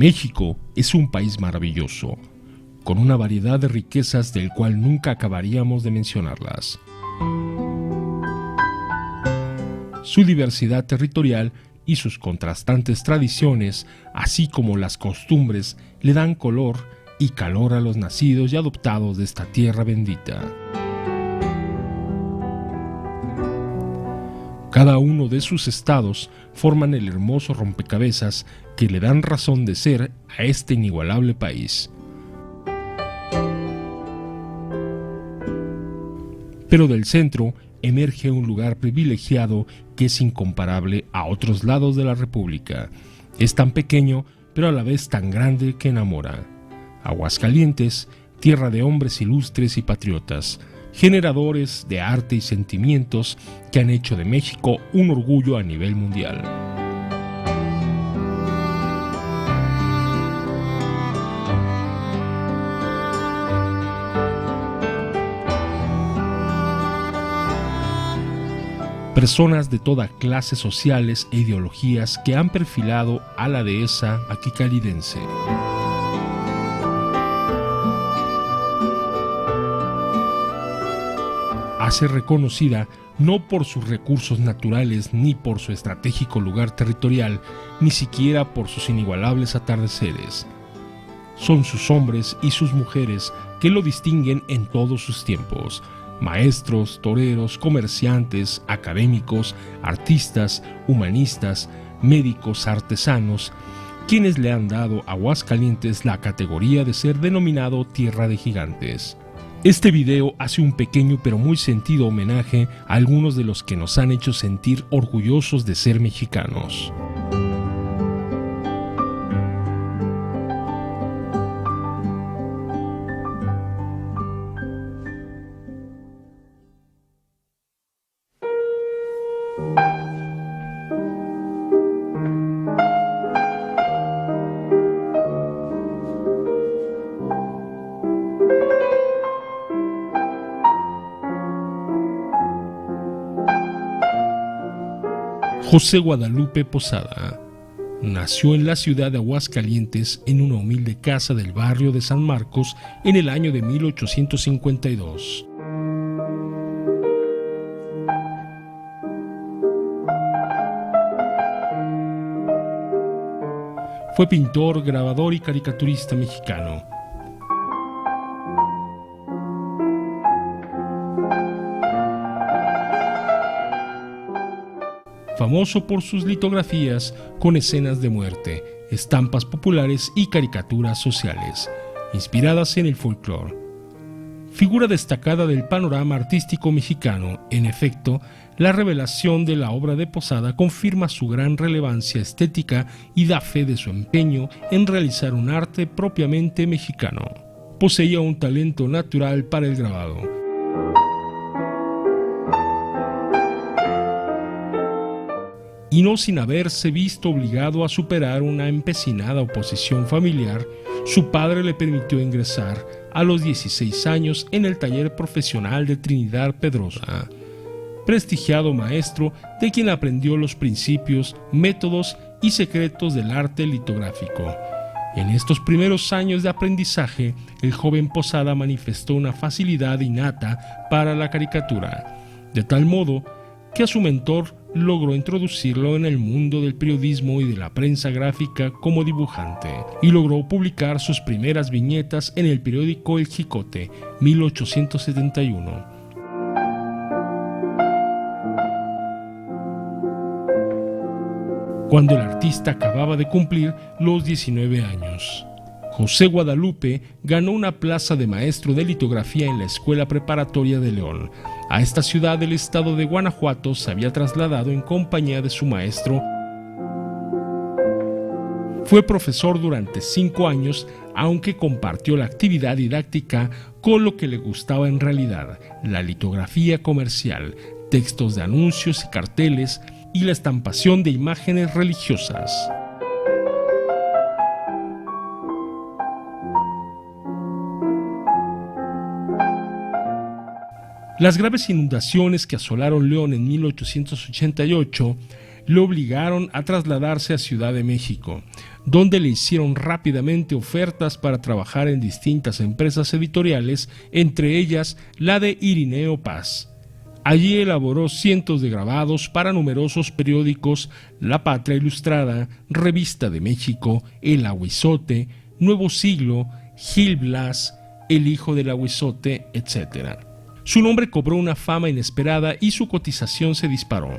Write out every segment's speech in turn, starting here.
México es un país maravilloso, con una variedad de riquezas del cual nunca acabaríamos de mencionarlas. Su diversidad territorial y sus contrastantes tradiciones, así como las costumbres, le dan color y calor a los nacidos y adoptados de esta tierra bendita. Cada uno de sus estados forman el hermoso rompecabezas que le dan razón de ser a este inigualable país. Pero del centro emerge un lugar privilegiado que es incomparable a otros lados de la República. Es tan pequeño, pero a la vez tan grande que enamora. Aguascalientes, tierra de hombres ilustres y patriotas, generadores de arte y sentimientos que han hecho de México un orgullo a nivel mundial. Personas de toda clase sociales e ideologías que han perfilado a la dehesa aquicalidense. Hace reconocida no por sus recursos naturales ni por su estratégico lugar territorial, ni siquiera por sus inigualables atardeceres. Son sus hombres y sus mujeres que lo distinguen en todos sus tiempos. Maestros, toreros, comerciantes, académicos, artistas, humanistas, médicos, artesanos, quienes le han dado a Aguascalientes la categoría de ser denominado Tierra de Gigantes. Este video hace un pequeño pero muy sentido homenaje a algunos de los que nos han hecho sentir orgullosos de ser mexicanos. José Guadalupe Posada nació en la ciudad de Aguascalientes en una humilde casa del barrio de San Marcos en el año de 1852. Fue pintor, grabador y caricaturista mexicano. Famoso por sus litografías con escenas de muerte, estampas populares y caricaturas sociales, inspiradas en el folclore. Figura destacada del panorama artístico mexicano, en efecto, la revelación de la obra de Posada confirma su gran relevancia estética y da fe de su empeño en realizar un arte propiamente mexicano. Poseía un talento natural para el grabado. Y no sin haberse visto obligado a superar una empecinada oposición familiar, su padre le permitió ingresar a los 16 años en el taller profesional de Trinidad Pedrosa, prestigiado maestro de quien aprendió los principios, métodos y secretos del arte litográfico. En estos primeros años de aprendizaje, el joven Posada manifestó una facilidad innata para la caricatura, de tal modo que a su mentor logró introducirlo en el mundo del periodismo y de la prensa gráfica como dibujante, y logró publicar sus primeras viñetas en el periódico El Jicote, 1871. Cuando el artista acababa de cumplir los 19 años. José Guadalupe ganó una plaza de maestro de litografía en la Escuela Preparatoria de León. A esta ciudad del estado de Guanajuato se había trasladado en compañía de su maestro. Fue profesor durante 5 años, aunque compartió la actividad didáctica con lo que le gustaba en realidad, la litografía comercial, textos de anuncios y carteles y la estampación de imágenes religiosas. Las graves inundaciones que asolaron León en 1888 le obligaron a trasladarse a Ciudad de México, donde le hicieron rápidamente ofertas para trabajar en distintas empresas editoriales, entre ellas la de Irineo Paz. Allí elaboró cientos de grabados para numerosos periódicos: La Patria Ilustrada, Revista de México, El Ahuizote, Nuevo Siglo, Gil Blas, El Hijo del Ahuizote, etc. Su nombre cobró una fama inesperada y su cotización se disparó,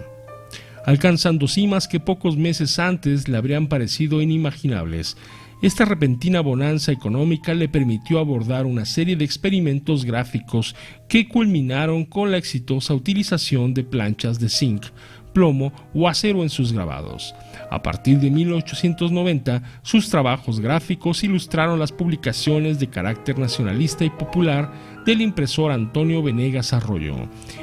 alcanzando cimas que pocos meses antes le habrían parecido inimaginables. Esta repentina bonanza económica le permitió abordar una serie de experimentos gráficos que culminaron con la exitosa utilización de planchas de zinc, plomo o acero en sus grabados. A partir de 1890, sus trabajos gráficos ilustraron las publicaciones de carácter nacionalista y popular del impresor Antonio Venegas Arroyo,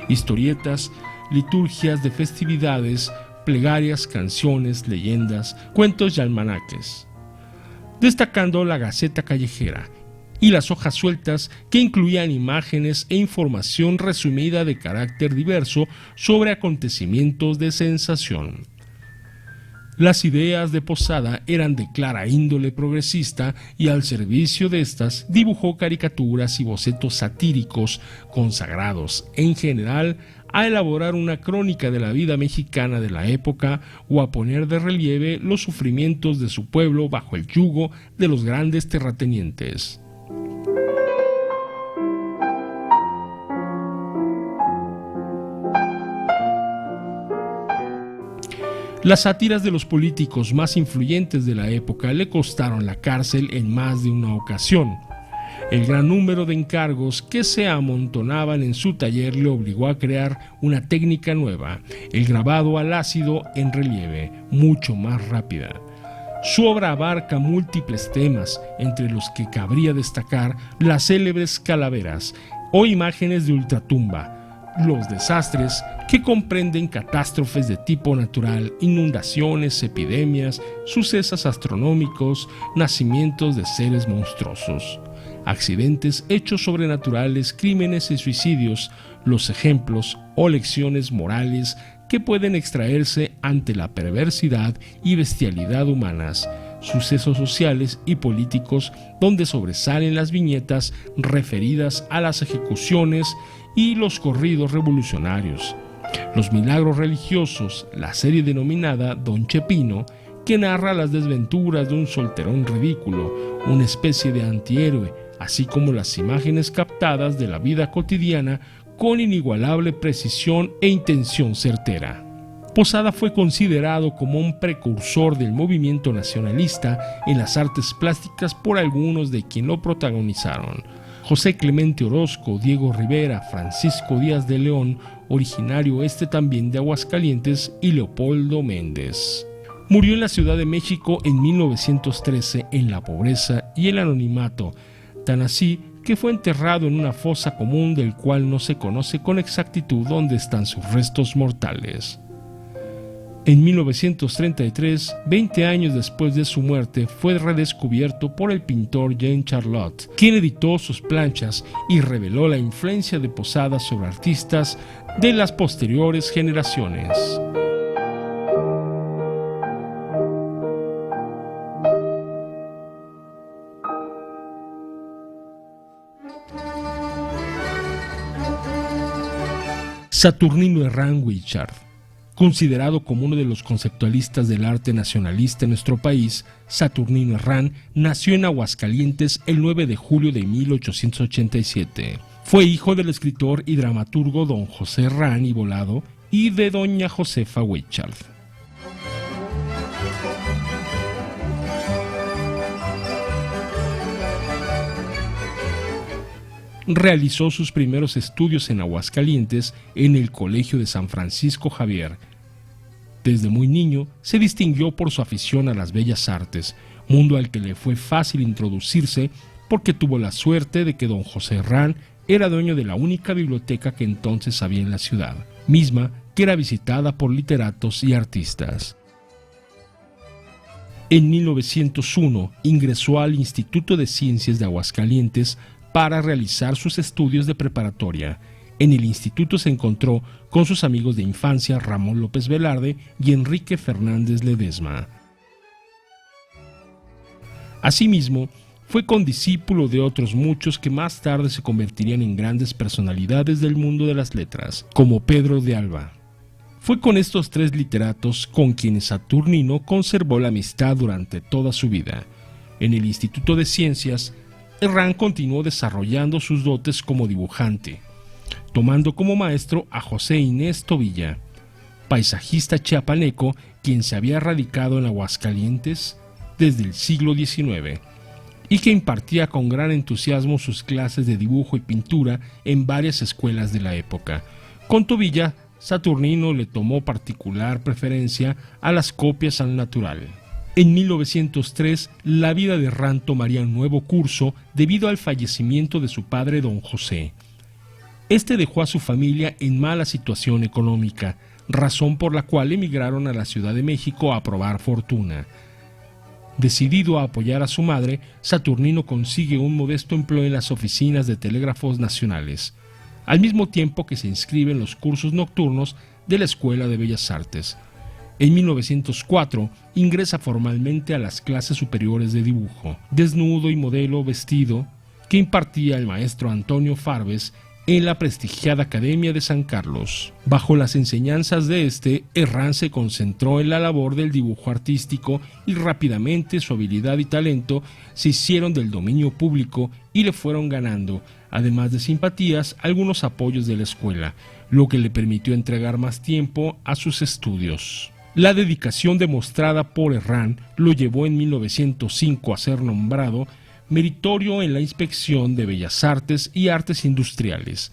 historietas, liturgias de festividades, plegarias, canciones, leyendas, cuentos y almanaques, destacando la Gaceta Callejera y las hojas sueltas, que incluían imágenes e información resumida de carácter diverso sobre acontecimientos de sensación. Las ideas de Posada eran de clara índole progresista y al servicio de estas dibujó caricaturas y bocetos satíricos consagrados, en general, a elaborar una crónica de la vida mexicana de la época o a poner de relieve los sufrimientos de su pueblo bajo el yugo de los grandes terratenientes. Las sátiras de los políticos más influyentes de la época le costaron la cárcel en más de una ocasión. El gran número de encargos que se amontonaban en su taller le obligó a crear una técnica nueva: el grabado al ácido en relieve, mucho más rápida. Su obra abarca múltiples temas, entre los que cabría destacar las célebres calaveras o imágenes de ultratumba, los desastres, que comprenden catástrofes de tipo natural, inundaciones, epidemias, sucesos astronómicos, nacimientos de seres monstruosos, accidentes, hechos sobrenaturales, crímenes y suicidios, los ejemplos o lecciones morales que pueden extraerse ante la perversidad y bestialidad humanas, sucesos sociales y políticos donde sobresalen las viñetas referidas a las ejecuciones y los corridos revolucionarios, los milagros religiosos, la serie denominada Don Chepino, que narra las desventuras de un solterón ridículo, una especie de antihéroe, así como las imágenes captadas de la vida cotidiana con inigualable precisión e intención certera. Posada fue considerado como un precursor del movimiento nacionalista en las artes plásticas por algunos de quienes lo protagonizaron: José Clemente Orozco, Diego Rivera, Francisco Díaz de León, originario también de Aguascalientes, y Leopoldo Méndez. Murió en la Ciudad de México en 1913 en la pobreza y el anonimato, tan así que fue enterrado en una fosa común del cual no se conoce con exactitud dónde están sus restos mortales. En 1933, 20 años después de su muerte, fue redescubierto por el pintor Jean Charlotte, quien editó sus planchas y reveló la influencia de Posada sobre artistas de las posteriores generaciones. Saturnino Herrán Wichard. Considerado como uno de los conceptualistas del arte nacionalista en nuestro país, Saturnino Herrán nació en Aguascalientes el 9 de julio de 1887. Fue hijo del escritor y dramaturgo don José Herrán y Volado y de doña Josefa Wichard. Realizó sus primeros estudios en Aguascalientes en el Colegio de San Francisco Javier. Desde muy niño se distinguió por su afición a las bellas artes, mundo al que le fue fácil introducirse porque tuvo la suerte de que don José Herrán era dueño de la única biblioteca que entonces había en la ciudad, misma que era visitada por literatos y artistas. En 1901 ingresó al Instituto de Ciencias de Aguascalientes para realizar sus estudios de preparatoria. En el instituto se encontró con sus amigos de infancia Ramón López Velarde y Enrique Fernández Ledesma. Asimismo, fue condiscípulo de otros muchos que más tarde se convertirían en grandes personalidades del mundo de las letras, como Pedro de Alba. Fue con estos tres literatos con quienes Saturnino conservó la amistad durante toda su vida. En el Instituto de Ciencias, Herrán continuó desarrollando sus dotes como dibujante, tomando como maestro a José Inés Tobilla, paisajista chiapaneco quien se había radicado en Aguascalientes desde el siglo XIX y que impartía con gran entusiasmo sus clases de dibujo y pintura en varias escuelas de la época. Con Tobilla, Saturnino le tomó particular preferencia a las copias al natural. En 1903, la vida de Herrán tomaría un nuevo curso debido al fallecimiento de su padre don José. Este dejó a su familia en mala situación económica, razón por la cual emigraron a la Ciudad de México a probar fortuna. Decidido a apoyar a su madre, Saturnino consigue un modesto empleo en las oficinas de telégrafos nacionales, al mismo tiempo que se inscribe en los cursos nocturnos de la Escuela de Bellas Artes. En 1904 ingresa formalmente a las clases superiores de dibujo, desnudo y modelo vestido que impartía el maestro Antonio Farbes en la prestigiada Academia de San Carlos. Bajo las enseñanzas de Herrán se concentró en la labor del dibujo artístico y rápidamente su habilidad y talento se hicieron del dominio público y le fueron ganando, además de simpatías, algunos apoyos de la escuela, lo que le permitió entregar más tiempo a sus estudios. La dedicación demostrada por Herrán lo llevó en 1905 a ser nombrado meritorio en la Inspección de Bellas Artes y Artes Industriales.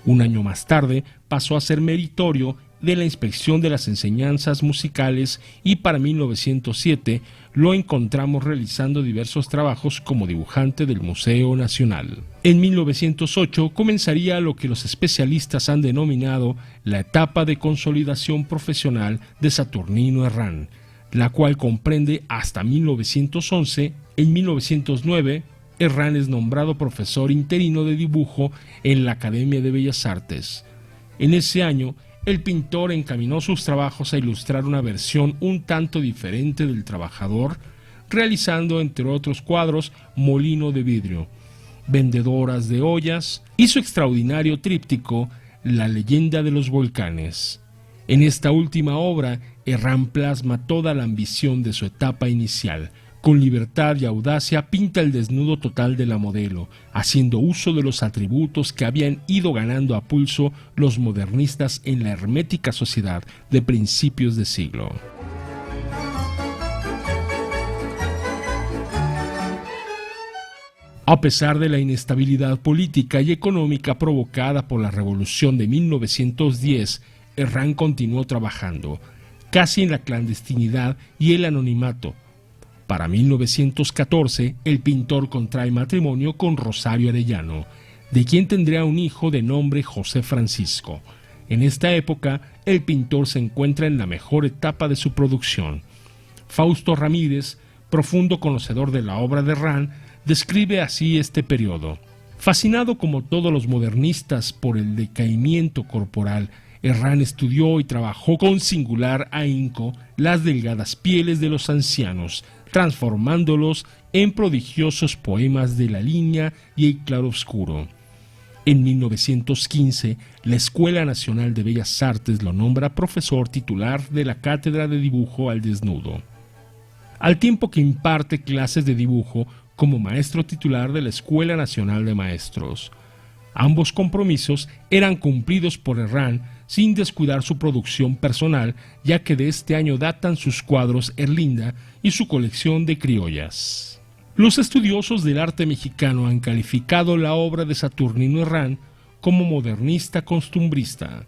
Un año más tarde pasó a ser meritorio de la Inspección de las Enseñanzas Musicales y para 1907 lo encontramos realizando diversos trabajos como dibujante del Museo Nacional. En 1908 comenzaría lo que los especialistas han denominado la etapa de consolidación profesional de Saturnino Herrán, la cual comprende hasta 1911. En 1909, Herrán es nombrado profesor interino de dibujo en la Academia de Bellas Artes. En ese año, el pintor encaminó sus trabajos a ilustrar una versión un tanto diferente del Trabajador, realizando entre otros cuadros Molino de Vidrio, Vendedoras de Ollas y su extraordinario tríptico La Leyenda de los Volcanes. En esta última obra, Herrán plasma toda la ambición de su etapa inicial. Con libertad y audacia pinta el desnudo total de la modelo, haciendo uso de los atributos que habían ido ganando a pulso los modernistas en la hermética sociedad de principios de siglo. A pesar de la inestabilidad política y económica provocada por la Revolución de 1910, Herrán continuó trabajando, casi en la clandestinidad y el anonimato. Para 1914, el pintor contrae matrimonio con Rosario Arellano, de quien tendría un hijo de nombre José Francisco. En esta época, el pintor se encuentra en la mejor etapa de su producción. Fausto Ramírez, profundo conocedor de la obra de Herrán, describe así este periodo. Fascinado como todos los modernistas por el decaimiento corporal, Herrán estudió y trabajó con singular ahínco las delgadas pieles de los ancianos, transformándolos en prodigiosos poemas de la línea y el claroscuro. En 1915, la Escuela Nacional de Bellas Artes lo nombra profesor titular de la Cátedra de Dibujo al Desnudo, al tiempo que imparte clases de dibujo como maestro titular de la Escuela Nacional de Maestros. Ambos compromisos eran cumplidos por Herrán sin descuidar su producción personal, ya que de este año datan sus cuadros Erlinda y su colección de criollas. Los estudiosos del arte mexicano han calificado la obra de Saturnino Herrán como modernista costumbrista.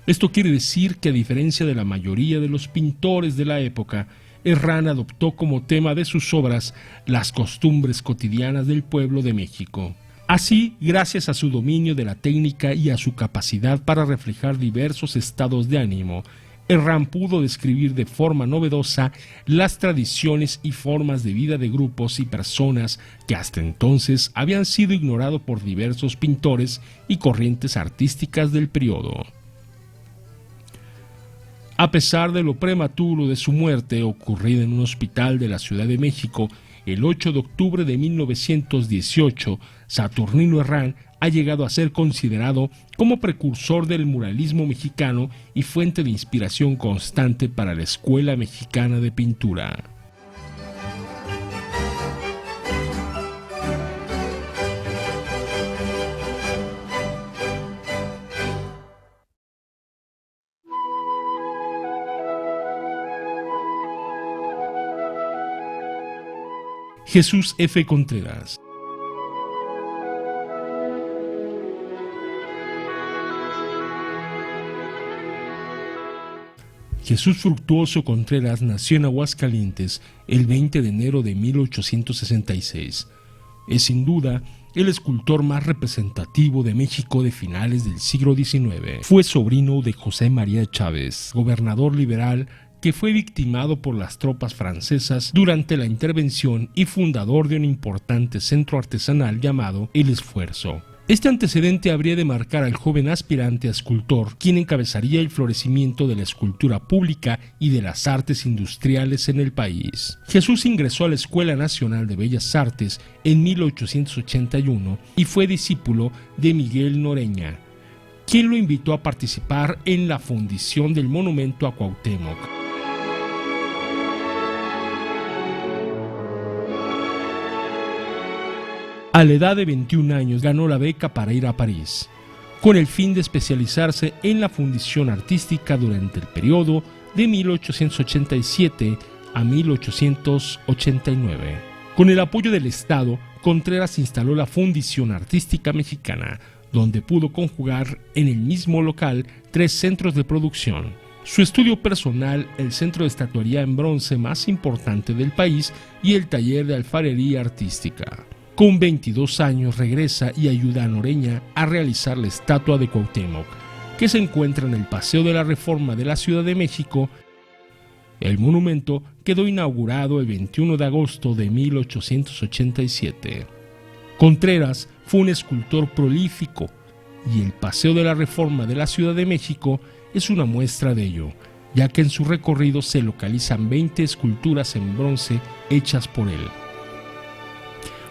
Esto quiere decir que, a diferencia de la mayoría de los pintores de la época, Herrán adoptó como tema de sus obras las costumbres cotidianas del pueblo de México. Así, gracias a su dominio de la técnica y a su capacidad para reflejar diversos estados de ánimo, Herrán pudo describir de forma novedosa las tradiciones y formas de vida de grupos y personas que hasta entonces habían sido ignorados por diversos pintores y corrientes artísticas del periodo. A pesar de lo prematuro de su muerte, ocurrida en un hospital de la Ciudad de México el 8 de octubre de 1918, Saturnino Herrán ha llegado a ser considerado como precursor del muralismo mexicano y fuente de inspiración constante para la Escuela Mexicana de Pintura. Jesús F. Contreras. Jesús Fructuoso Contreras nació en Aguascalientes el 20 de enero de 1866. Es sin duda el escultor más representativo de México de finales del siglo XIX. Fue sobrino de José María Chávez, gobernador liberal que fue victimado por las tropas francesas durante la intervención y fundador de un importante centro artesanal llamado El Esfuerzo. Este antecedente habría de marcar al joven aspirante a escultor, quien encabezaría el florecimiento de la escultura pública y de las artes industriales en el país. Jesús ingresó a la Escuela Nacional de Bellas Artes en 1881 y fue discípulo de Miguel Noreña, quien lo invitó a participar en la fundición del monumento a Cuauhtémoc. A la edad de 21 años ganó la beca para ir a París, con el fin de especializarse en la fundición artística durante el periodo de 1887 a 1889. Con el apoyo del Estado, Contreras instaló la Fundición Artística Mexicana, donde pudo conjugar en el mismo local 3 centros de producción. Su estudio personal, el centro de estatuaría en bronce más importante del país y el taller de alfarería artística. Con 22 años regresa y ayuda a Noreña a realizar la estatua de Cuauhtémoc, que se encuentra en el Paseo de la Reforma de la Ciudad de México. El monumento quedó inaugurado el 21 de agosto de 1887. Contreras fue un escultor prolífico y el Paseo de la Reforma de la Ciudad de México es una muestra de ello, ya que en su recorrido se localizan 20 esculturas en bronce hechas por él.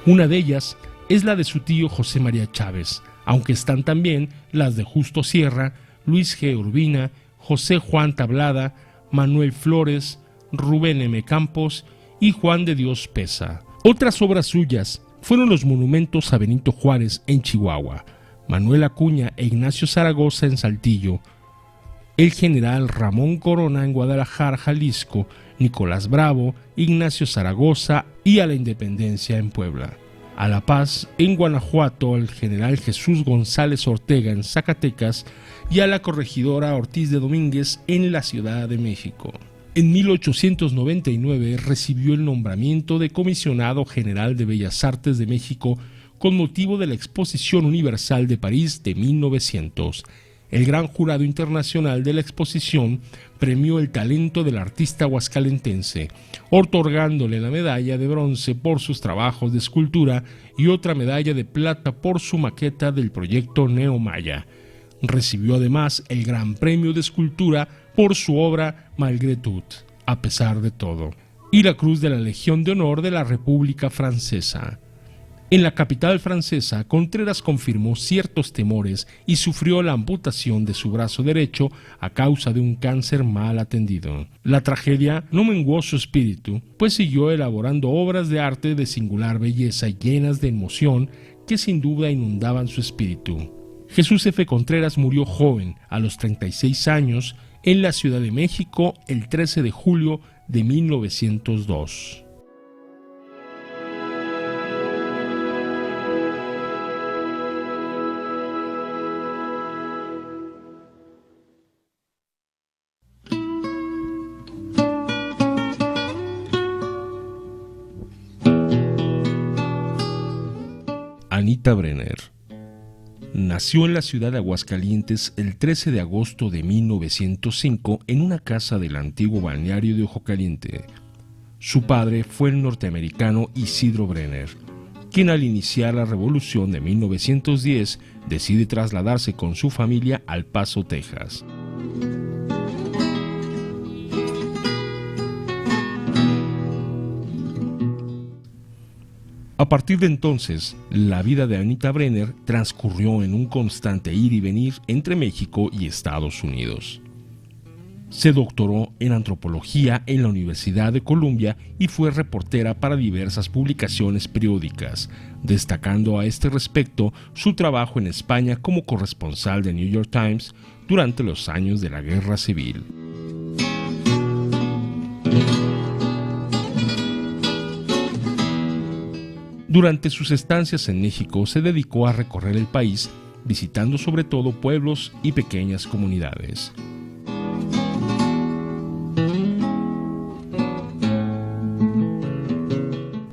Una de ellas es la de su tío José María Chávez, aunque están también las de Justo Sierra, Luis G. Urbina, José Juan Tablada, Manuel Flores, Rubén M. Campos y Juan de Dios Pesa. Otras obras suyas fueron los monumentos a Benito Juárez en Chihuahua, Manuel Acuña e Ignacio Zaragoza en Saltillo, el general Ramón Corona en Guadalajara, Jalisco, Nicolás Bravo, Ignacio Zaragoza y a la Independencia en Puebla. A La Paz, en Guanajuato, al general Jesús González Ortega en Zacatecas y a la corregidora Ortiz de Domínguez en la Ciudad de México. En 1899 recibió el nombramiento de Comisionado General de Bellas Artes de México con motivo de la Exposición Universal de París de 1900. El gran jurado internacional de la exposición premió el talento del artista aguascalentense, otorgándole la medalla de bronce por sus trabajos de escultura y otra medalla de plata por su maqueta del proyecto Neo Maya. Recibió además el Gran Premio de Escultura por su obra Malgré tout, a pesar de todo, y la Cruz de la Legión de Honor de la República Francesa. En la capital francesa, Contreras confirmó ciertos temores y sufrió la amputación de su brazo derecho a causa de un cáncer mal atendido. La tragedia no menguó su espíritu, pues siguió elaborando obras de arte de singular belleza y llenas de emoción que sin duda inundaban su espíritu. Jesús F. Contreras murió joven, a los 36 años, en la Ciudad de México el 13 de julio de 1902. Anita Brenner. Nació en la ciudad de Aguascalientes el 13 de agosto de 1905 en una casa del antiguo balneario de Ojo Caliente. Su padre fue el norteamericano Isidro Brenner, quien al iniciar la revolución de 1910 decide trasladarse con su familia al Paso, Texas. A partir de entonces, la vida de Anita Brenner transcurrió en un constante ir y venir entre México y Estados Unidos. Se doctoró en antropología en la Universidad de Columbia y fue reportera para diversas publicaciones periódicas, destacando a este respecto su trabajo en España como corresponsal de New York Times durante los años de la Guerra Civil. Durante sus estancias en México se dedicó a recorrer el país, visitando sobre todo pueblos y pequeñas comunidades.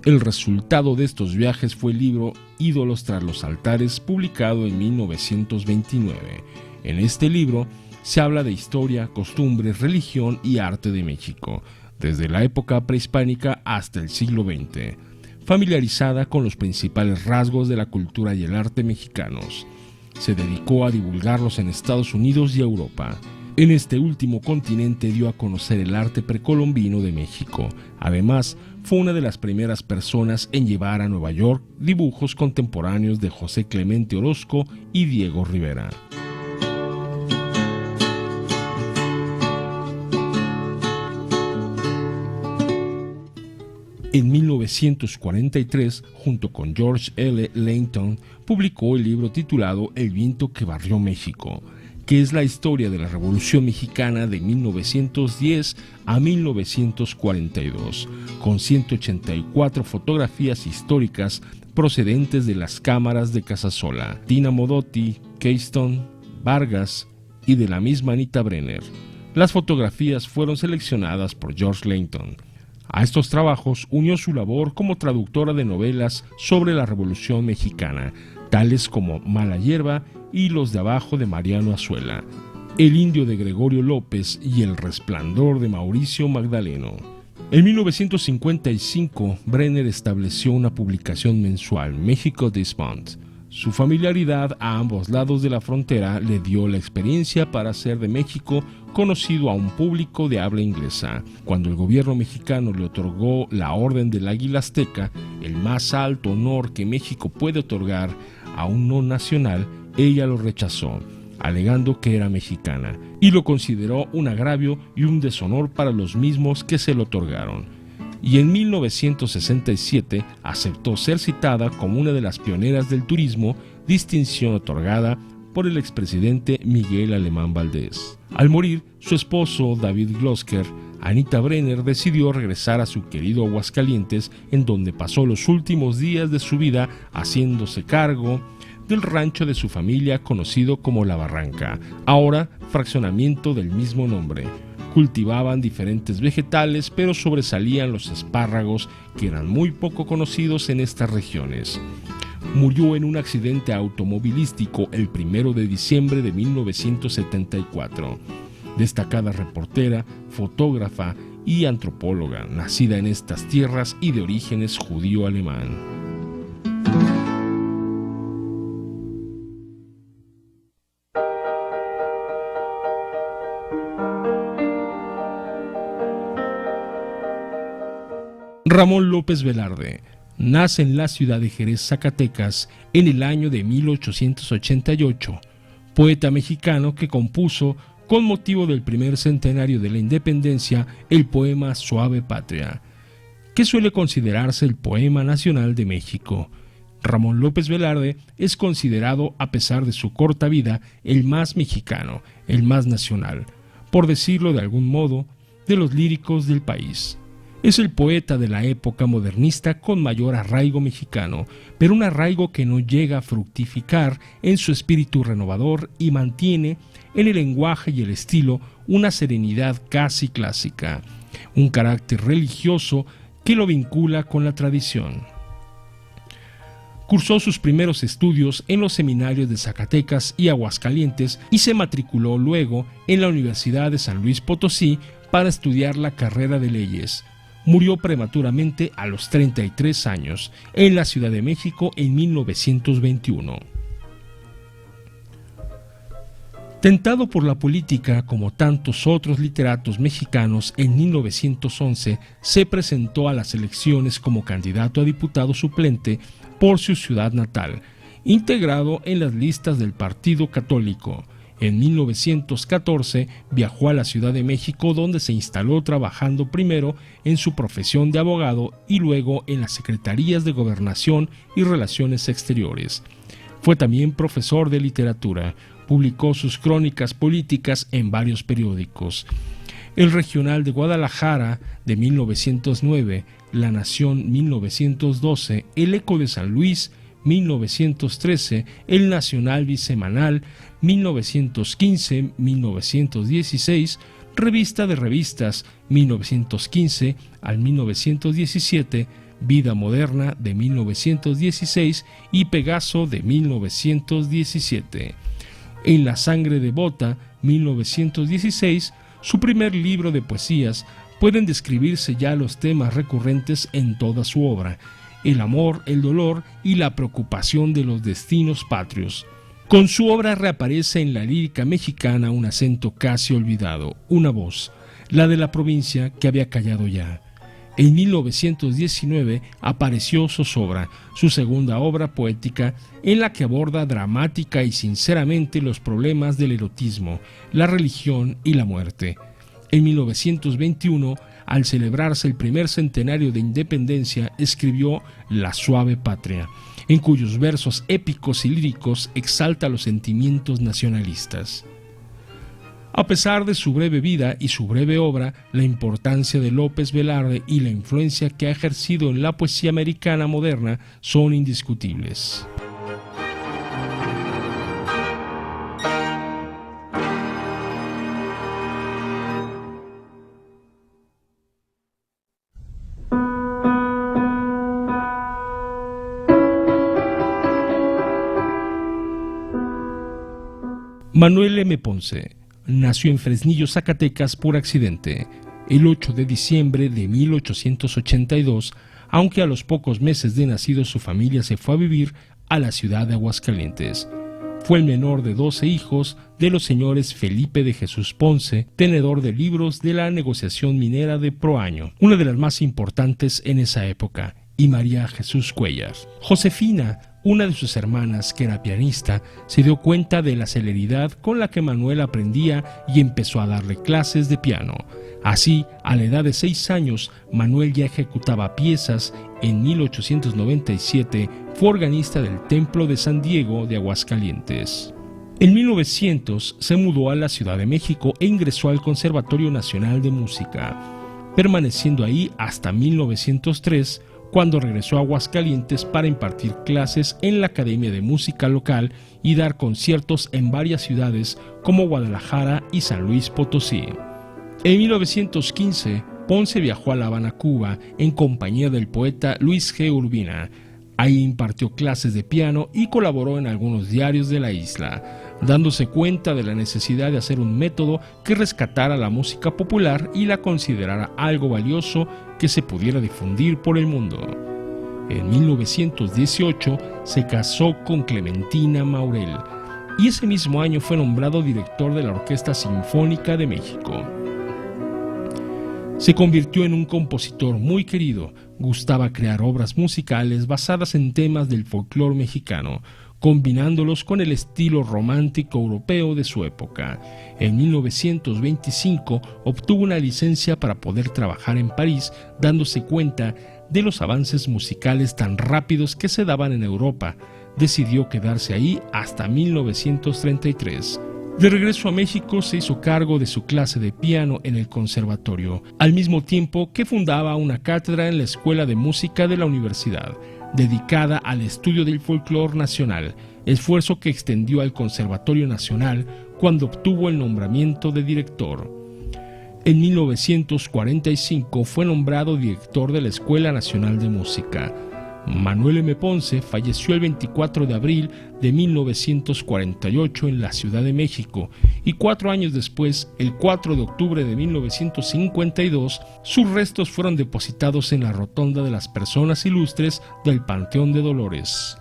El resultado de estos viajes fue el libro Ídolos tras los altares, publicado en 1929. En este libro se habla de historia, costumbres, religión y arte de México, desde la época prehispánica hasta el siglo XX. Familiarizada con los principales rasgos de la cultura y el arte mexicanos. Se dedicó a divulgarlos en Estados Unidos y Europa. En este último continente dio a conocer el arte precolombino de México. Además, fue una de las primeras personas en llevar a Nueva York dibujos contemporáneos de José Clemente Orozco y Diego Rivera. En 1943, junto con George L. Langton, publicó el libro titulado El viento que barrió México, que es la historia de la Revolución Mexicana de 1910 a 1942, con 184 fotografías históricas procedentes de las cámaras de Casasola, Tina Modotti, Keystone, Vargas y de la misma Anita Brenner. Las fotografías fueron seleccionadas por George Langton. A estos trabajos unió su labor como traductora de novelas sobre la Revolución Mexicana, tales como Mala Hierba y Los de Abajo de Mariano Azuela, El Indio de Gregorio López y El Resplandor de Mauricio Magdaleno. En 1955, Brenner estableció una publicación mensual, México This Month. Su familiaridad a ambos lados de la frontera le dio la experiencia para hacer de México conocido a un público de habla inglesa. Cuando el gobierno mexicano le otorgó la Orden del Águila Azteca, el más alto honor que México puede otorgar a un no nacional, ella lo rechazó, alegando que era mexicana, y lo consideró un agravio y un deshonor para los mismos que se lo otorgaron. Y en 1967 aceptó ser citada como una de las pioneras del turismo, distinción otorgada por el expresidente Miguel Alemán Valdés. Al morir su esposo David Glosker, Anita Brenner decidió regresar a su querido Aguascalientes, en donde pasó los últimos días de su vida haciéndose cargo del rancho de su familia conocido como La Barranca, ahora fraccionamiento del mismo nombre. Cultivaban diferentes vegetales, pero sobresalían los espárragos, que eran muy poco conocidos en estas regiones. Murió en un accidente automovilístico el 1 de diciembre de 1974. Destacada reportera, fotógrafa y antropóloga, nacida en estas tierras y de orígenes judío-alemán. Ramón López Velarde nace en la ciudad de Jerez, Zacatecas, en el año de 1888, poeta mexicano que compuso, con motivo del primer centenario de la independencia, el poema Suave Patria, que suele considerarse el poema nacional de México. Ramón López Velarde es considerado, a pesar de su corta vida, el más mexicano, el más nacional, por decirlo de algún modo, de los líricos del país. Es el poeta de la época modernista con mayor arraigo mexicano, pero un arraigo que no llega a fructificar en su espíritu renovador y mantiene en el lenguaje y el estilo una serenidad casi clásica, un carácter religioso que lo vincula con la tradición. Cursó sus primeros estudios en los seminarios de Zacatecas y Aguascalientes y se matriculó luego en la Universidad de San Luis Potosí para estudiar la carrera de leyes. Murió prematuramente a los 33 años en la Ciudad de México en 1921. Tentado por la política como tantos otros literatos mexicanos, en 1911 se presentó a las elecciones como candidato a diputado suplente por su ciudad natal, integrado en las listas del Partido Católico. En 1914 viajó a la Ciudad de México, donde se instaló trabajando primero en su profesión de abogado y luego en las secretarías de Gobernación y Relaciones Exteriores. Fue también profesor de literatura. Publicó sus crónicas políticas en varios periódicos. El Regional de Guadalajara de 1909, La Nación 1912, El Eco de San Luis 1913, El Nacional Bisemanal 1915-1916, Revista de Revistas 1915 al 1917, Vida Moderna de 1916 y Pegaso de 1917. En La Sangre Devota, 1916, su primer libro de poesías, pueden describirse ya los temas recurrentes en toda su obra: el amor, el dolor y la preocupación de los destinos patrios. Con su obra reaparece en la lírica mexicana un acento casi olvidado, una voz, la de la provincia, que había callado ya. En 1919 apareció Zozobra, su segunda obra poética, en la que aborda dramática y sinceramente los problemas del erotismo, la religión y la muerte. En 1921, al celebrarse el primer centenario de independencia, escribió La Suave Patria, en cuyos versos épicos y líricos exalta los sentimientos nacionalistas. A pesar de su breve vida y su breve obra, la importancia de López Velarde y la influencia que ha ejercido en la poesía americana moderna son indiscutibles. Manuel M. Ponce nació en Fresnillo, Zacatecas, por accidente, el 8 de diciembre de 1882, aunque a los pocos meses de nacido su familia se fue a vivir a la ciudad de Aguascalientes. Fue el menor de 12 hijos de los señores Felipe de Jesús Ponce, tenedor de libros de la negociación minera de Proaño, una de las más importantes en esa época, y María Jesús Cuellar. Josefina, una de sus hermanas, que era pianista, se dio cuenta de la celeridad con la que Manuel aprendía y empezó a darle clases de piano. Así, a la edad de 6 años, Manuel ya ejecutaba piezas. En 1897 fue organista del Templo de San Diego de Aguascalientes. En 1900 se mudó a la Ciudad de México e ingresó al Conservatorio Nacional de Música, permaneciendo ahí hasta 1903, cuando regresó a Aguascalientes para impartir clases en la Academia de Música local y dar conciertos en varias ciudades como Guadalajara y San Luis Potosí. En 1915, Ponce viajó a La Habana, Cuba, en compañía del poeta Luis G. Urbina. Ahí impartió clases de piano y colaboró en algunos diarios de la isla, dándose cuenta de la necesidad de hacer un método que rescatara la música popular y la considerara algo valioso que se pudiera difundir por el mundo. En 1918 se casó con Clementina Maurel y ese mismo año fue nombrado director de la Orquesta Sinfónica de México. Se convirtió en un compositor muy querido. Gustaba crear obras musicales basadas en temas del folclore mexicano, combinándolos con el estilo romántico europeo de su época. En 1925 obtuvo una licencia para poder trabajar en París, dándose cuenta de los avances musicales tan rápidos que se daban en Europa. Decidió quedarse ahí hasta 1933. De regreso a México se hizo cargo de su clase de piano en el conservatorio, al mismo tiempo que fundaba una cátedra en la Escuela de Música de la Universidad, dedicada al estudio del folclore nacional, esfuerzo que extendió al Conservatorio Nacional cuando obtuvo el nombramiento de director. En 1945 fue nombrado director de la Escuela Nacional de Música. Manuel M. Ponce falleció el 24 de abril de 1948 en la Ciudad de México y 4 años después, el 4 de octubre de 1952, sus restos fueron depositados en la Rotonda de las Personas Ilustres del Panteón de Dolores.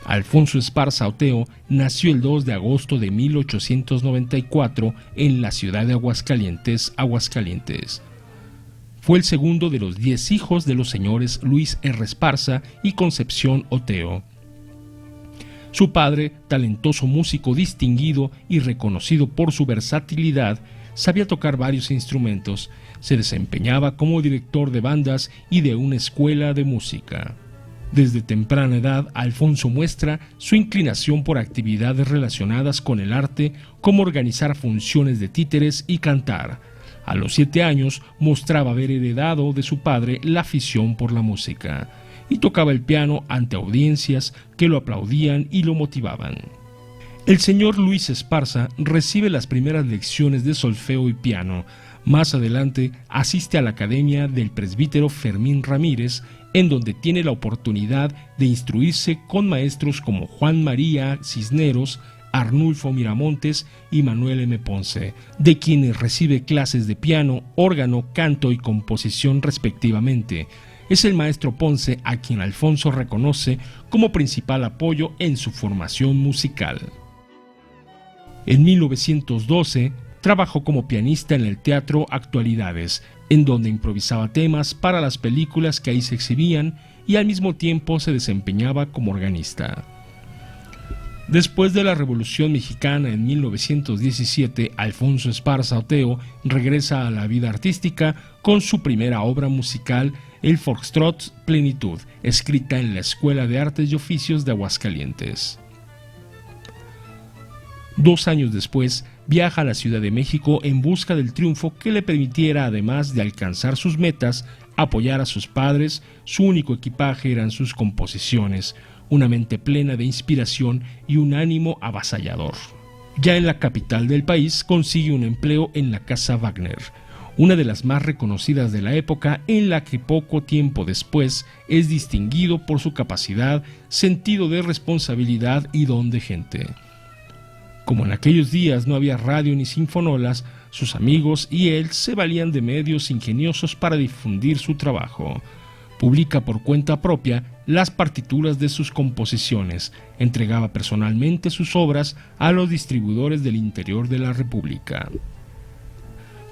Alfonso Esparza Oteo nació el 2 de agosto de 1894 en la ciudad de Aguascalientes, Aguascalientes. Fue el segundo de los 10 hijos de los señores Luis R. Esparza y Concepción Oteo. Su padre, talentoso músico distinguido y reconocido por su versatilidad, sabía tocar varios instrumentos, se desempeñaba como director de bandas y de una escuela de música. Desde temprana edad, Alfonso muestra su inclinación por actividades relacionadas con el arte, como organizar funciones de títeres y cantar. A los 7 años mostraba haber heredado de su padre la afición por la música, y tocaba el piano ante audiencias que lo aplaudían y lo motivaban. El señor Luis Esparza recibe las primeras lecciones de solfeo y piano. Más adelante asiste a la academia del presbítero Fermín Ramírez, en donde tiene la oportunidad de instruirse con maestros como Juan María Cisneros, Arnulfo Miramontes y Manuel M. Ponce, de quienes recibe clases de piano, órgano, canto y composición respectivamente. Es el maestro Ponce a quien Alfonso reconoce como principal apoyo en su formación musical. En 1912 trabajó como pianista en el Teatro Actualidades, en donde improvisaba temas para las películas que ahí se exhibían y al mismo tiempo se desempeñaba como organista. Después de la Revolución Mexicana en 1917, Alfonso Esparza Oteo regresa a la vida artística con su primera obra musical, el Foxtrot Plenitud, escrita en la Escuela de Artes y Oficios de Aguascalientes. 2 años después, viaja a la Ciudad de México en busca del triunfo que le permitiera, además de alcanzar sus metas, apoyar a sus padres. Su único equipaje eran sus composiciones, una mente plena de inspiración y un ánimo avasallador. Ya en la capital del país consigue un empleo en la Casa Wagner, una de las más reconocidas de la época, en la que poco tiempo después es distinguido por su capacidad, sentido de responsabilidad y don de gente. Como en aquellos días no había radio ni sinfonolas, sus amigos y él se valían de medios ingeniosos para difundir su trabajo. Publica por cuenta propia las partituras de sus composiciones, entregaba personalmente sus obras a los distribuidores del interior de la República.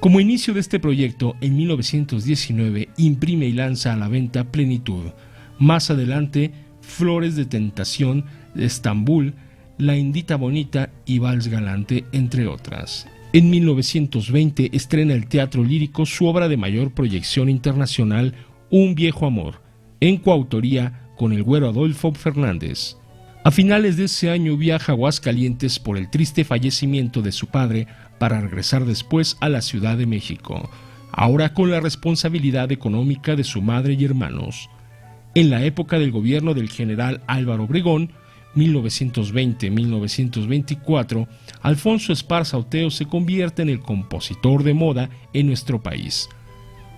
Como inicio de este proyecto, en 1919 imprime y lanza a la venta Plenitud. Más adelante, Flores de Tentación, Estambul, La Indita Bonita y Vals Galante, entre otras. En 1920 estrena el Teatro Lírico su obra de mayor proyección internacional, Un Viejo Amor, en coautoría con el Güero Adolfo Fernández. A finales de ese año viaja a Aguascalientes por el triste fallecimiento de su padre para regresar después a la Ciudad de México, ahora con la responsabilidad económica de su madre y hermanos. En la época del gobierno del general Álvaro Obregón, 1920-1924, Alfonso Esparza Oteo se convierte en el compositor de moda en nuestro país.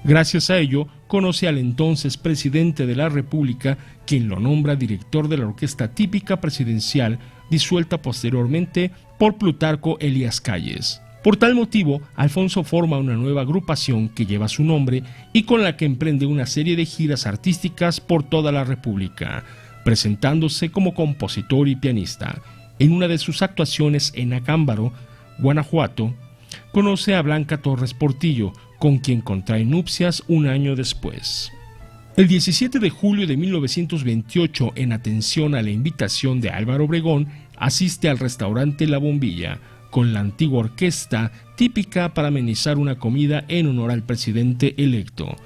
Gracias a ello, conoce al entonces presidente de la República, quien lo nombra director de la Orquesta Típica Presidencial, disuelta posteriormente por Plutarco Elías Calles. Por tal motivo, Alfonso forma una nueva agrupación que lleva su nombre y con la que emprende una serie de giras artísticas por toda la República, presentándose como compositor y pianista. En una de sus actuaciones en Acámbaro, Guanajuato, conoce a Blanca Torres Portillo, con quien contrae nupcias un año después. El 17 de julio de 1928, en atención a la invitación de Álvaro Obregón, asiste al restaurante La Bombilla, con la antigua orquesta típica para amenizar una comida en honor al presidente electo.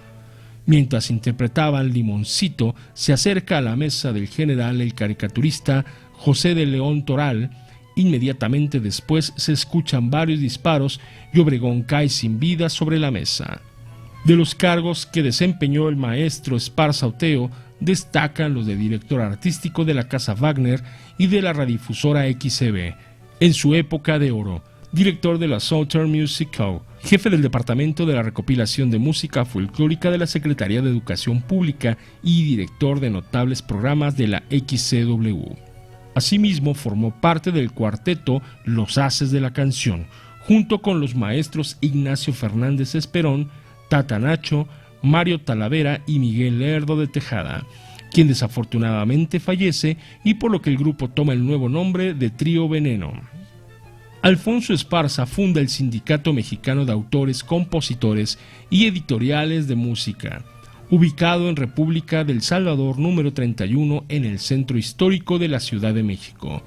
Mientras interpretaban Limoncito, se acerca a la mesa del general el caricaturista José de León Toral Inmediatamente después se escuchan varios disparos y Obregón cae sin vida sobre la mesa. De los cargos que desempeñó el maestro Esparza Oteo, destacan los de director artístico de la Casa Wagner y de la radiodifusora XCB, en su época de oro, director de la Southern Music Co., jefe del Departamento de la Recopilación de Música Folclórica de la Secretaría de Educación Pública y director de notables programas de la XCW. Asimismo, formó parte del cuarteto Los Haces de la Canción, junto con los maestros Ignacio Fernández Esperón, Tata Nacho, Mario Talavera y Miguel Lerdo de Tejada, quien desafortunadamente fallece y por lo que el grupo toma el nuevo nombre de Trío Veneno. Alfonso Esparza funda el Sindicato Mexicano de Autores, Compositores y Editoriales de Música, ubicado en República del Salvador número 31 en el centro histórico de la Ciudad de México.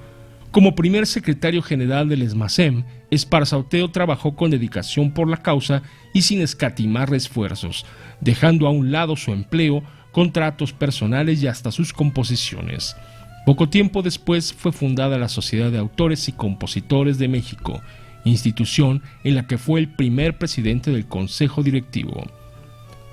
Como primer secretario general del SMACEM, Esparza Oteo trabajó con dedicación por la causa y sin escatimar esfuerzos, dejando a un lado su empleo, contratos personales y hasta sus composiciones. Poco tiempo después fue fundada la Sociedad de Autores y Compositores de México, institución en la que fue el primer presidente del Consejo Directivo.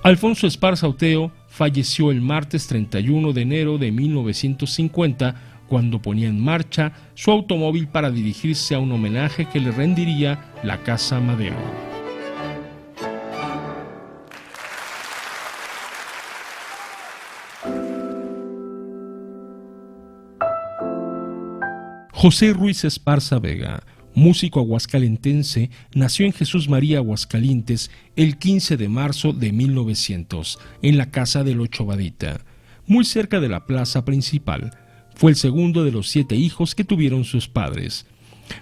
Alfonso Esparza Oteo falleció el martes 31 de enero de 1950 cuando ponía en marcha su automóvil para dirigirse a un homenaje que le rendiría la Casa Madero. José Ruiz Esparza Vega, músico aguascalentense, nació en Jesús María, Aguascalientes, el 15 de marzo de 1900, en la casa del Ocho Badita, muy cerca de la plaza principal. Fue el segundo de los 7 hijos que tuvieron sus padres.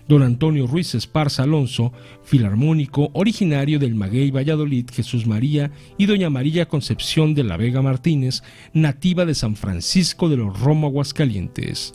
Don Antonio Ruiz Esparza Alonso, filarmónico originario del Maguey, Valladolid, Jesús María, y doña María Concepción de la Vega Martínez, nativa de San Francisco de los Romo, Aguascalientes.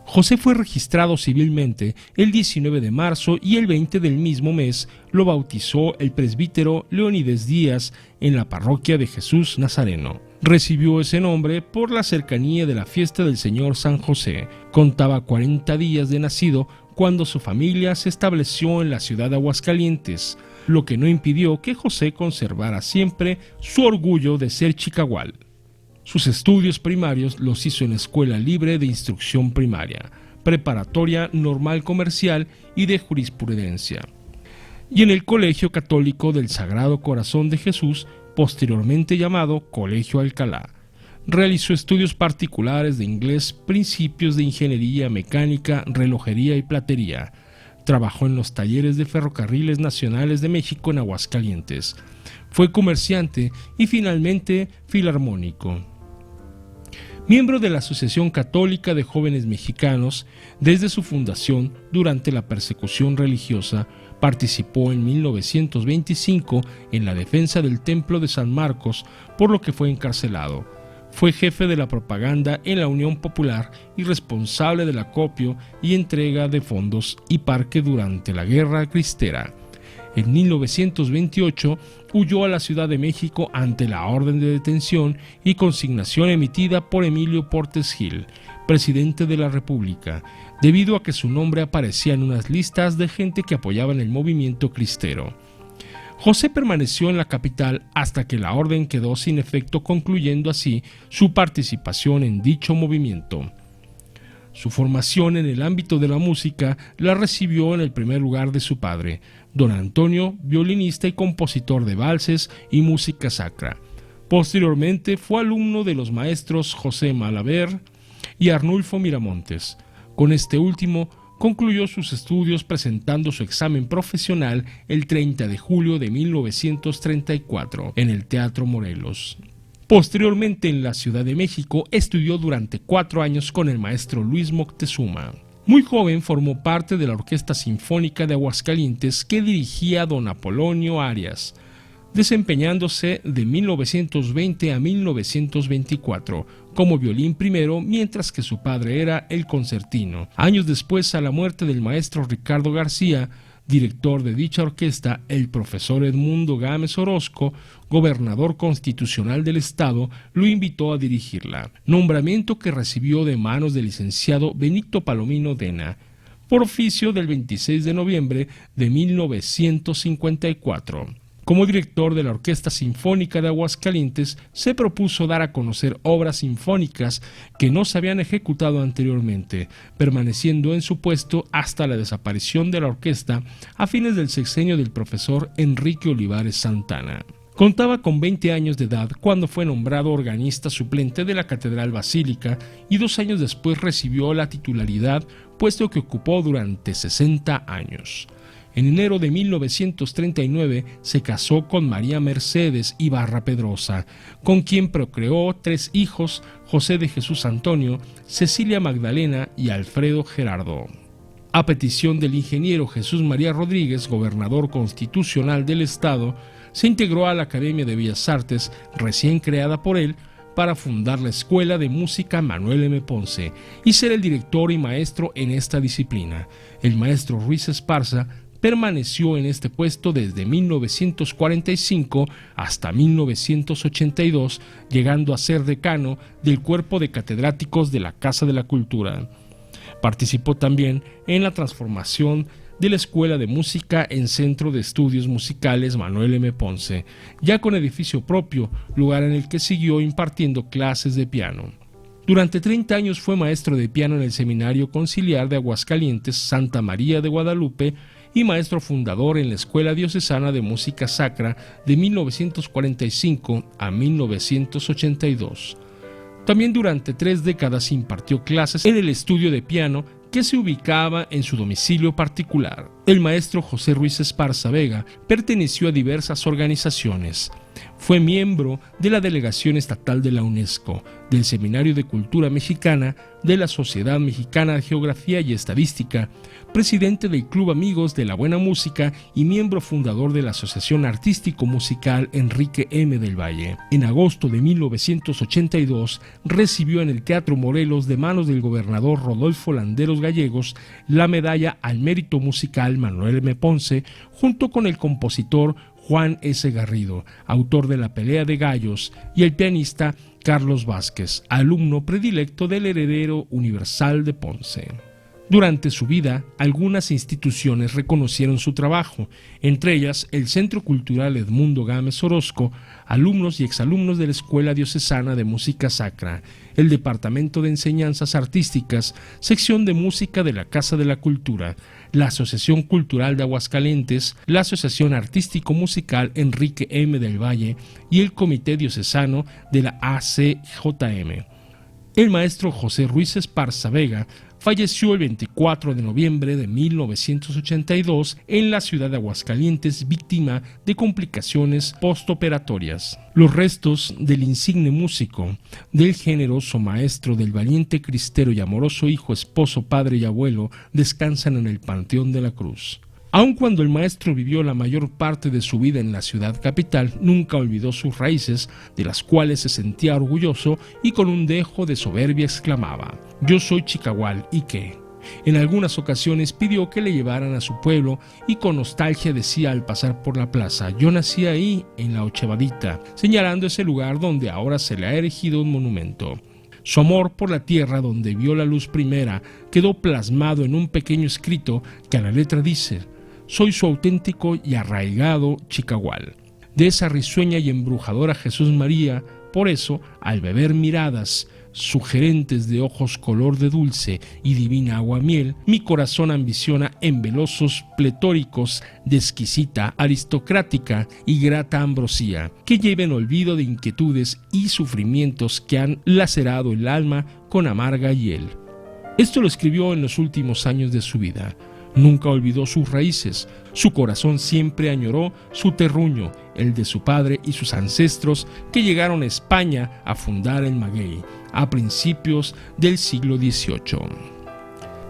José fue registrado civilmente el 19 de marzo y el 20 del mismo mes lo bautizó el presbítero Leónides Díaz en la parroquia de Jesús Nazareno. Recibió ese nombre por la cercanía de la fiesta del Señor San José. Contaba 40 días de nacido cuando su familia se estableció en la ciudad de Aguascalientes, lo que no impidió que José conservara siempre su orgullo de ser chicahual. Sus estudios primarios los hizo en la Escuela Libre de Instrucción Primaria, Preparatoria Normal Comercial y de Jurisprudencia, y en el Colegio Católico del Sagrado Corazón de Jesús, posteriormente llamado Colegio Alcalá. Realizó estudios particulares de inglés, principios de ingeniería mecánica, relojería y platería. Trabajó en los talleres de Ferrocarriles Nacionales de México en Aguascalientes. Fue comerciante y finalmente filarmónico. Miembro de la Asociación Católica de Jóvenes Mexicanos, desde su fundación durante la persecución religiosa, participó en 1925 en la defensa del Templo de San Marcos, por lo que fue encarcelado. Fue jefe de la propaganda en la Unión Popular y responsable del acopio y entrega de fondos y parque durante la Guerra Cristera. En 1928 huyó a la Ciudad de México ante la orden de detención y consignación emitida por Emilio Portes Gil, presidente de la República, debido a que su nombre aparecía en unas listas de gente que apoyaban el movimiento cristero. José permaneció en la capital hasta que la orden quedó sin efecto, concluyendo así su participación en dicho movimiento. Su formación en el ámbito de la música la recibió en el primer lugar de su padre, don Antonio, violinista y compositor de valses y música sacra. Posteriormente fue alumno de los maestros José Malaver y Arnulfo Miramontes. Con este último concluyó sus estudios presentando su examen profesional el 30 de julio de 1934 en el Teatro Morelos. Posteriormente en la Ciudad de México estudió durante 4 años con el maestro Luis Moctezuma. Muy joven formó parte de la Orquesta Sinfónica de Aguascalientes que dirigía don Apolonio Arias, desempeñándose de 1920 a 1924 como violín primero, mientras que su padre era el concertino. Años después, a la muerte del maestro Ricardo García, director de dicha orquesta, el profesor Edmundo Gámez Orozco, gobernador constitucional del estado, lo invitó a dirigirla, nombramiento que recibió de manos del licenciado Benito Palomino Dena, por oficio del 26 de noviembre de 1954. Como director de la Orquesta Sinfónica de Aguascalientes, se propuso dar a conocer obras sinfónicas que no se habían ejecutado anteriormente, permaneciendo en su puesto hasta la desaparición de la orquesta a fines del sexenio del profesor Enrique Olivares Santana. Contaba con 20 años de edad cuando fue nombrado organista suplente de la Catedral Basílica y 2 años después recibió la titularidad, puesto que ocupó durante 60 años. En enero de 1939 se casó con María Mercedes Ibarra Pedrosa, con quien procreó 3 hijos: José de Jesús Antonio, Cecilia Magdalena y Alfredo Gerardo. A petición del ingeniero Jesús María Rodríguez, gobernador constitucional del estado, se integró a la Academia de Bellas Artes, recién creada por él, para fundar la Escuela de Música Manuel M. Ponce y ser el director y maestro en esta disciplina. El maestro Ruiz Esparza permaneció en este puesto desde 1945 hasta 1982, llegando a ser decano del cuerpo de catedráticos de la Casa de la Cultura. Participó también en la transformación de la Escuela de Música en Centro de Estudios Musicales Manuel M. Ponce, ya con edificio propio, lugar en el que siguió impartiendo clases de piano. Durante 30 años fue maestro de piano en el Seminario Conciliar de Aguascalientes, Santa María de Guadalupe, y maestro fundador en la Escuela Diocesana de Música Sacra de 1945 a 1982. También durante 3 décadas impartió clases en el estudio de piano que se ubicaba en su domicilio particular. El maestro José Ruiz Esparza Vega perteneció a diversas organizaciones. Fue miembro de la Delegación Estatal de la UNESCO, del Seminario de Cultura Mexicana, de la Sociedad Mexicana de Geografía y Estadística, presidente del Club Amigos de la Buena Música y miembro fundador de la Asociación Artístico-Musical Enrique M. del Valle. En agosto de 1982 recibió en el Teatro Morelos, de manos del gobernador Rodolfo Landeros Gallegos, la medalla al mérito musical Manuel M. Ponce, junto con el compositor Juan S. Garrido, autor de La Pelea de Gallos, y el pianista Carlos Vázquez, alumno predilecto del heredero universal de Ponce. Durante su vida, algunas instituciones reconocieron su trabajo, entre ellas el Centro Cultural Edmundo Gámez Orozco, alumnos y exalumnos de la Escuela Diocesana de Música Sacra, el Departamento de Enseñanzas Artísticas, Sección de Música de la Casa de la Cultura, la Asociación Cultural de Aguascalientes, la Asociación Artístico-Musical Enrique M. del Valle y el Comité Diocesano de la ACJM. El maestro José Ruiz Esparza Vega falleció el 24 de noviembre de 1982 en la ciudad de Aguascalientes, víctima de complicaciones postoperatorias. Los restos del insigne músico, del generoso maestro, del valiente cristero y amoroso hijo, esposo, padre y abuelo, descansan en el Panteón de la Cruz. Aun cuando el maestro vivió la mayor parte de su vida en la ciudad capital, nunca olvidó sus raíces, de las cuales se sentía orgulloso, y con un dejo de soberbia exclamaba: «Yo soy Chicahual, ¿y qué?». En algunas ocasiones pidió que le llevaran a su pueblo y con nostalgia decía al pasar por la plaza: «Yo nací ahí, en la Ochevadita», señalando ese lugar donde ahora se le ha erigido un monumento. Su amor por la tierra donde vio la luz primera quedó plasmado en un pequeño escrito que a la letra dice: «Soy su auténtico y arraigado Chicahual». De esa risueña y embrujadora Jesús María, por eso, al beber miradas sugerentes de ojos color de dulce y divina aguamiel, mi corazón ambiciona en velosos pletóricos de exquisita, aristocrática y grata ambrosía, que lleven olvido de inquietudes y sufrimientos que han lacerado el alma con amarga hiel. Esto lo escribió en los últimos años de su vida. Nunca olvidó sus raíces, su corazón siempre añoró su terruño, el de su padre y sus ancestros que llegaron a España a fundar el maguey a principios del siglo XVIII.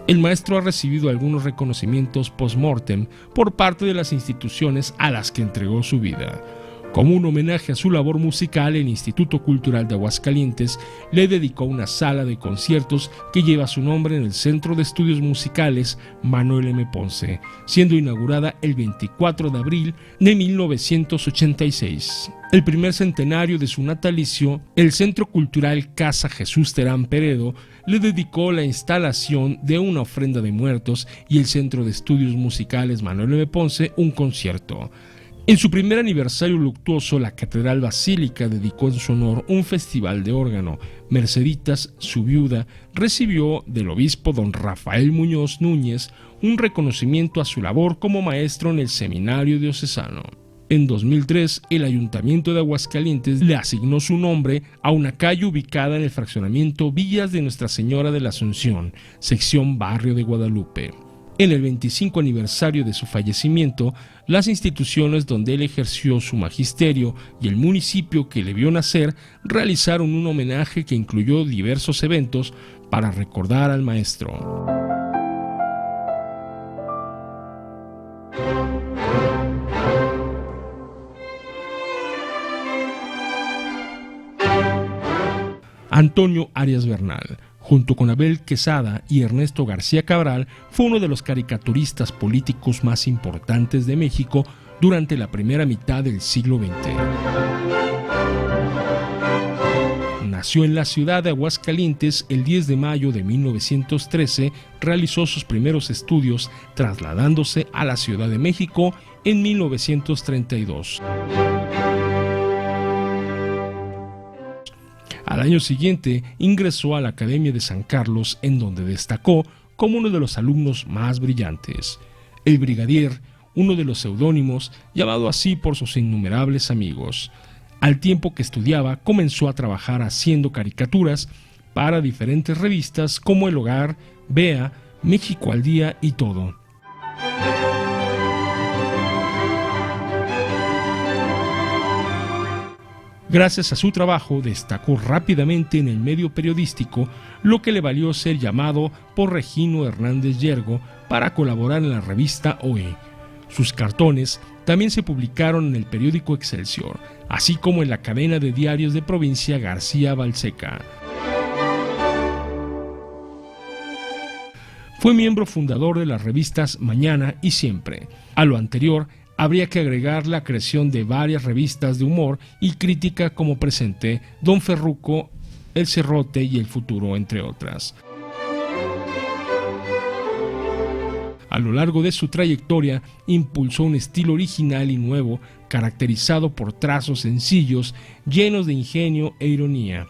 El maestro ha recibido algunos reconocimientos post-mortem por parte de las instituciones a las que entregó su vida. Como un homenaje a su labor musical, el Instituto Cultural de Aguascalientes le dedicó una sala de conciertos que lleva su nombre en el Centro de Estudios Musicales Manuel M. Ponce, siendo inaugurada el 24 de abril de 1986. El primer centenario de su natalicio, el Centro Cultural Casa Jesús Terán Peredo le dedicó la instalación de una ofrenda de muertos y el Centro de Estudios Musicales Manuel M. Ponce un concierto. En su primer aniversario luctuoso, la Catedral Basílica dedicó en su honor un festival de órgano. Merceditas, su viuda, recibió del obispo don Rafael Muñoz Núñez un reconocimiento a su labor como maestro en el seminario diocesano. En 2003, el Ayuntamiento de Aguascalientes le asignó su nombre a una calle ubicada en el fraccionamiento Villas de Nuestra Señora de la Asunción, sección Barrio de Guadalupe. En el 25 aniversario de su fallecimiento, las instituciones donde él ejerció su magisterio y el municipio que le vio nacer realizaron un homenaje que incluyó diversos eventos para recordar al maestro. Antonio Arias Bernal, junto con Abel Quesada y Ernesto García Cabral, fue uno de los caricaturistas políticos más importantes de México durante la primera mitad del siglo XX. Nació en la ciudad de Aguascalientes el 10 de mayo de 1913, realizó sus primeros estudios trasladándose a la Ciudad de México en 1932. Al año siguiente ingresó a la Academia de San Carlos, en donde destacó como uno de los alumnos más brillantes. El Brigadier, uno de los seudónimos, llamado así por sus innumerables amigos. Al tiempo que estudiaba, comenzó a trabajar haciendo caricaturas para diferentes revistas como El Hogar, Vea, México al Día y Todo. Gracias a su trabajo destacó rápidamente en el medio periodístico, lo que le valió ser llamado por Regino Hernández Yergo para colaborar en la revista OE. Sus cartones también se publicaron en el periódico Excelsior, así como en la cadena de diarios de provincia García Balseca. Fue miembro fundador de las revistas Mañana y Siempre. A lo anterior, habría que agregar la creación de varias revistas de humor y crítica como Presente, Don Ferruco, El Cerrote y El Futuro, entre otras. A lo largo de su trayectoria, impulsó un estilo original y nuevo, caracterizado por trazos sencillos, llenos de ingenio e ironía.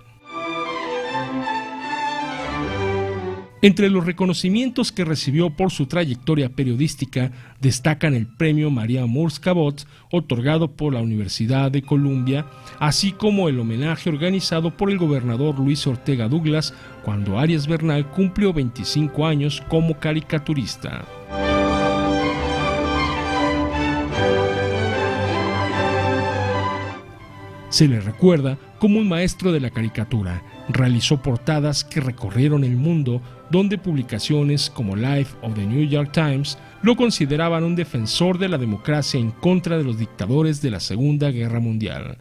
Entre los reconocimientos que recibió por su trayectoria periodística destacan el Premio María Moores Cabot, otorgado por la Universidad de Columbia, así como el homenaje organizado por el gobernador Luis Ortega Douglas cuando Arias Bernal cumplió 25 años como caricaturista. Se le recuerda como un maestro de la caricatura. Realizó portadas que recorrieron el mundo, donde publicaciones como Life of the New York Times lo consideraban un defensor de la democracia en contra de los dictadores de la Segunda Guerra Mundial.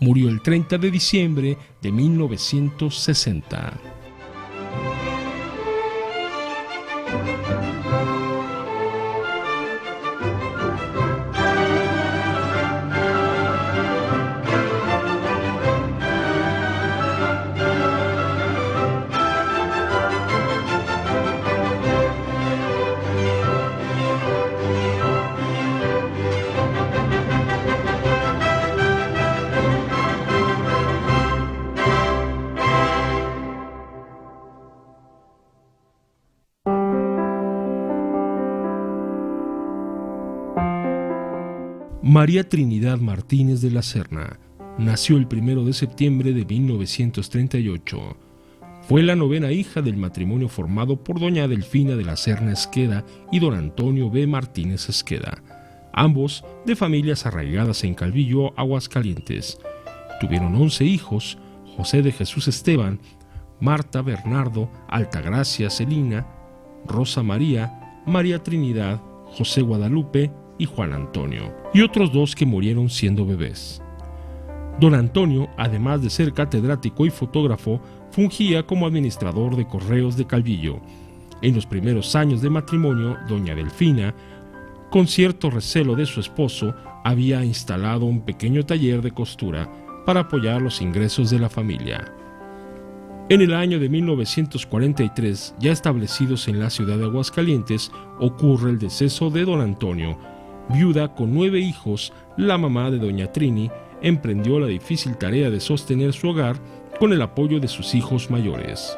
Murió el 30 de diciembre de 1960. María Trinidad Martínez de la Serna nació el 1 de septiembre de 1938. Fue la novena hija del matrimonio formado por doña Delfina de la Serna Esqueda y don Antonio B. Martínez Esqueda. ambos de familias arraigadas en Calvillo, Aguascalientes. Tuvieron 11 hijos: José de Jesús Esteban, Marta, Bernardo, Altagracia, Celina, Rosa María, María Trinidad, José Guadalupe y Juan Antonio, y otros 2 que murieron siendo bebés. Don Antonio, además de ser catedrático y fotógrafo, fungía como administrador de correos de Calvillo. En los primeros años de matrimonio, doña Delfina, con cierto recelo de su esposo, había instalado un pequeño taller de costura para apoyar los ingresos de la familia. En el año de 1943, ya establecidos en la ciudad de Aguascalientes, ocurre el deceso de don Antonio. Viuda con 9 hijos, la mamá de doña Trini emprendió la difícil tarea de sostener su hogar con el apoyo de sus hijos mayores.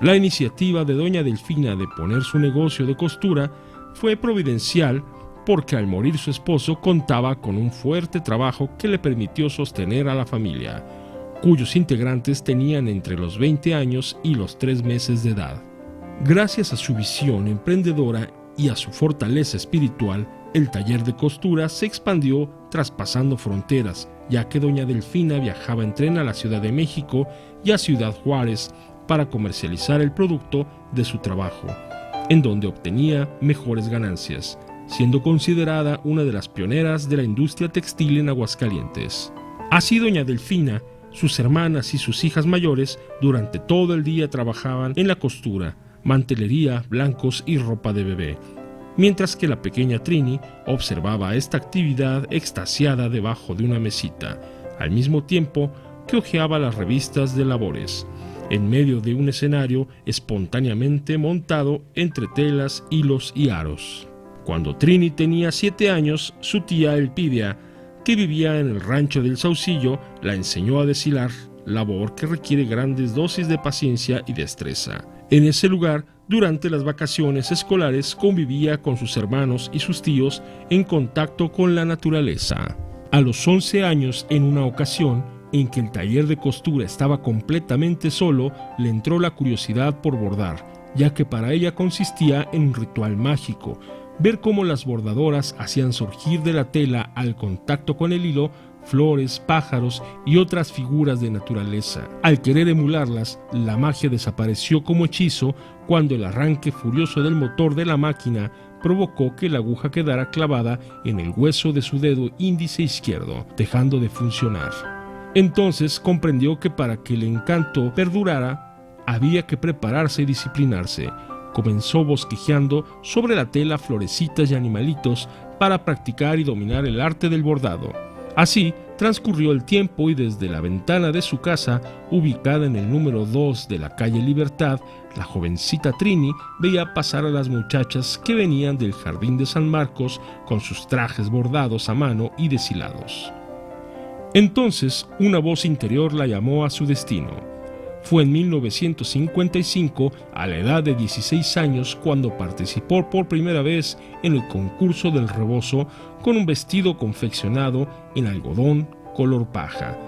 La iniciativa de doña Delfina de poner su negocio de costura fue providencial porque al morir su esposo contaba con un fuerte trabajo que le permitió sostener a la familia, cuyos integrantes tenían entre los 20 años y los 3 meses de edad. Gracias a su visión emprendedora y a su fortaleza espiritual, el taller de costura se expandió traspasando fronteras, ya que doña Delfina viajaba en tren a la Ciudad de México y a Ciudad Juárez para comercializar el producto de su trabajo, en donde obtenía mejores ganancias, siendo considerada una de las pioneras de la industria textil en Aguascalientes. Así doña Delfina, sus hermanas y sus hijas mayores durante todo el día trabajaban en la costura, mantelería, blancos y ropa de bebé, mientras que la pequeña Trini observaba esta actividad extasiada debajo de una mesita, al mismo tiempo que hojeaba las revistas de labores, en medio de un escenario espontáneamente montado entre telas, hilos y aros. Cuando Trini tenía 7 años, su tía Elpidia, que vivía en el rancho del Saucillo, la enseñó a deshilar, labor que requiere grandes dosis de paciencia y destreza. En ese lugar, durante las vacaciones escolares, convivía con sus hermanos y sus tíos en contacto con la naturaleza. A los 11 años, en una ocasión en que el taller de costura estaba completamente solo, le entró la curiosidad por bordar, ya que para ella consistía en un ritual mágico, ver cómo las bordadoras hacían surgir de la tela al contacto con el hilo flores, pájaros y otras figuras de naturaleza. Al querer emularlas, la magia desapareció como hechizo cuando el arranque furioso del motor de la máquina provocó que la aguja quedara clavada en el hueso de su dedo índice izquierdo, dejando de funcionar. Entonces comprendió que para que el encanto perdurara, había que prepararse y disciplinarse. Comenzó bosquejeando sobre la tela florecitas y animalitos para practicar y dominar el arte del bordado. Así transcurrió el tiempo y desde la ventana de su casa, ubicada en el número 2 de la calle Libertad, la jovencita Trini veía pasar a las muchachas que venían del jardín de San Marcos con sus trajes bordados a mano y deshilados. Entonces, una voz interior la llamó a su destino. Fue en 1955, a la edad de 16 años, cuando participó por primera vez en el concurso del rebozo con un vestido confeccionado en algodón color paja,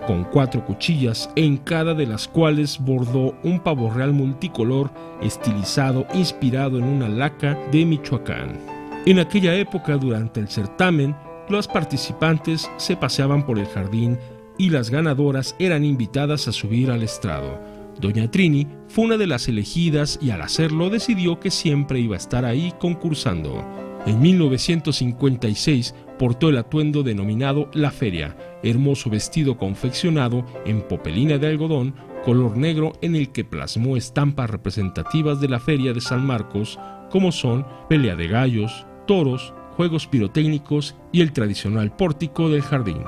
con 4 cuchillas en cada de las cuales bordó un pavo real multicolor estilizado inspirado en una laca de Michoacán. En aquella época, durante el certamen, los participantes se paseaban por el jardín y las ganadoras eran invitadas a subir al estrado. Doña Trini fue una de las elegidas y al hacerlo decidió que siempre iba a estar ahí concursando. En 1956 portó el atuendo denominado La Feria, hermoso vestido confeccionado en popelina de algodón color negro en el que plasmó estampas representativas de la Feria de San Marcos, como son pelea de gallos, toros, juegos pirotécnicos y el tradicional pórtico del jardín,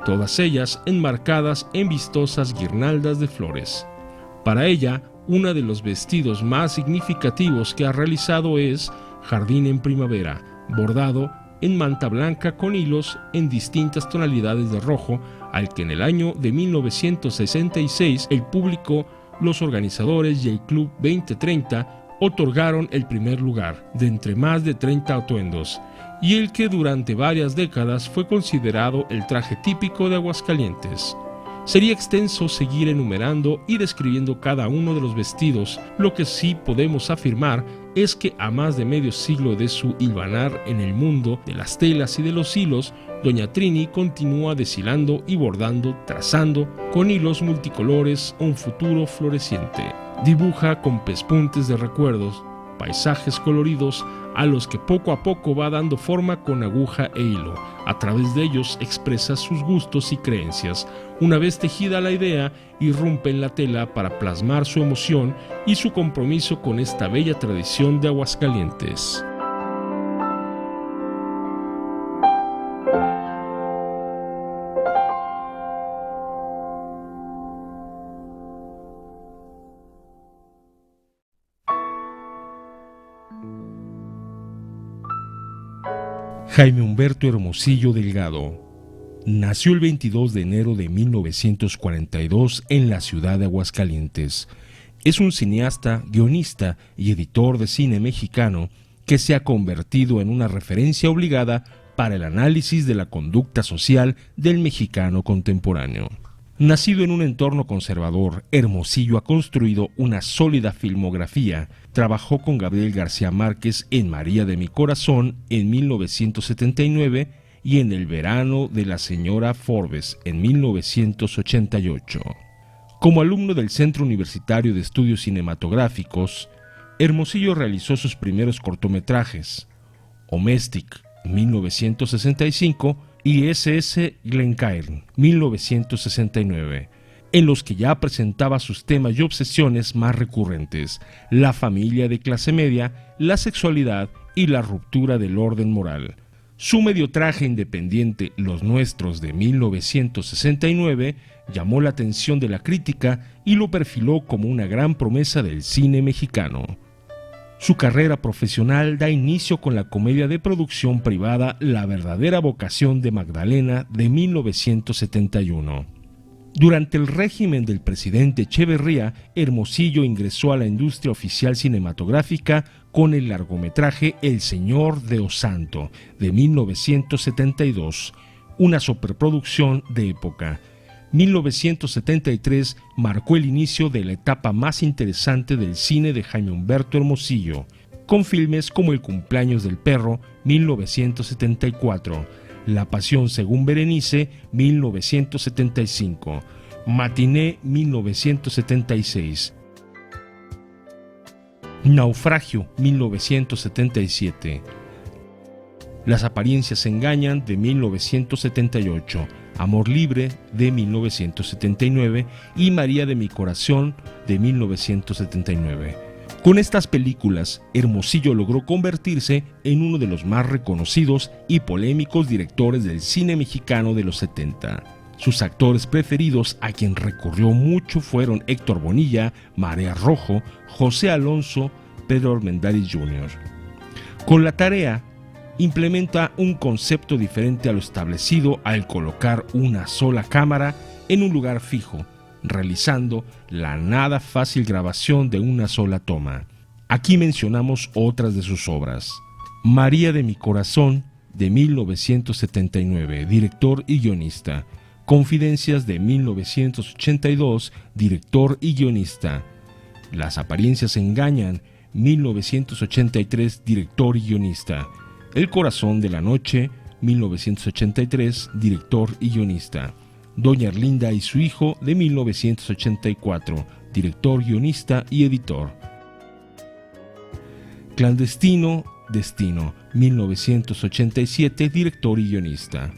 todas ellas enmarcadas en vistosas guirnaldas de flores. Para ella, uno de los vestidos más significativos que ha realizado es Jardín en Primavera, bordado en manta blanca con hilos en distintas tonalidades de rojo, al que en el año de 1966 el público, los organizadores y el Club 2030 otorgaron el primer lugar, de entre más de 30 atuendos, y el que durante varias décadas fue considerado el traje típico de Aguascalientes. Sería extenso seguir enumerando y describiendo cada uno de los vestidos. Lo que sí podemos afirmar es que a más de medio siglo de su hilvanar en el mundo de las telas y de los hilos, doña Trini continúa deshilando y bordando, trazando con hilos multicolores un futuro floreciente. Dibuja con pespuntes de recuerdos, paisajes coloridos a los que poco a poco va dando forma con aguja e hilo. A través de ellos expresa sus gustos y creencias. Una vez tejida la idea, irrumpe en la tela para plasmar su emoción y su compromiso con esta bella tradición de Aguascalientes. Jaime Humberto Hermosillo Delgado nació el 22 de enero de 1942 en la ciudad de Aguascalientes. Es un cineasta, guionista y editor de cine mexicano que se ha convertido en una referencia obligada para el análisis de la conducta social del mexicano contemporáneo. Nacido en un entorno conservador, Hermosillo ha construido una sólida filmografía. Trabajó con Gabriel García Márquez en María de mi corazón en 1979 y en El verano de la señora Forbes en 1988. Como alumno del Centro Universitario de Estudios Cinematográficos, Hermosillo realizó sus primeros cortometrajes, Omestic, 1965, y SS Glencairn, 1969, en los que ya presentaba sus temas y obsesiones más recurrentes: la familia de clase media, la sexualidad y la ruptura del orden moral. Su mediotraje independiente Los Nuestros de 1969 llamó la atención de la crítica y lo perfiló como una gran promesa del cine mexicano. Su carrera profesional da inicio con la comedia de producción privada La verdadera vocación de Magdalena de 1971. Durante el régimen del presidente Echeverría, Hermosillo ingresó a la industria oficial cinematográfica con el largometraje El Señor de Osanto de 1972, una superproducción de época. 1973 marcó el inicio de la etapa más interesante del cine de Jaime Humberto Hermosillo, con filmes como El cumpleaños del perro, 1974, La pasión según Berenice, 1975, Matiné, 1976, Naufragio, 1977, Las apariencias engañan, de 1978, Amor libre, de 1979, y María de mi corazón, de 1979. Con estas películas, Hermosillo logró convertirse en uno de los más reconocidos y polémicos directores del cine mexicano de los 70. Sus actores preferidos, a quien recurrió mucho, fueron Héctor Bonilla, Marea Rojo, José Alonso, Pedro Armendáriz Jr. Con La tarea, implementa un concepto diferente a lo establecido al colocar una sola cámara en un lugar fijo, realizando la nada fácil grabación de una sola toma. Aquí mencionamos otras de sus obras: María de mi corazón, de 1979, director y guionista; Confidencias, de 1982, director y guionista; Las apariencias engañan, 1983, director y guionista; El corazón de la noche, 1983, director y guionista; Doña Erlinda y su hijo, de 1984, director, guionista y editor; Clandestino, Destino, 1987, director y guionista;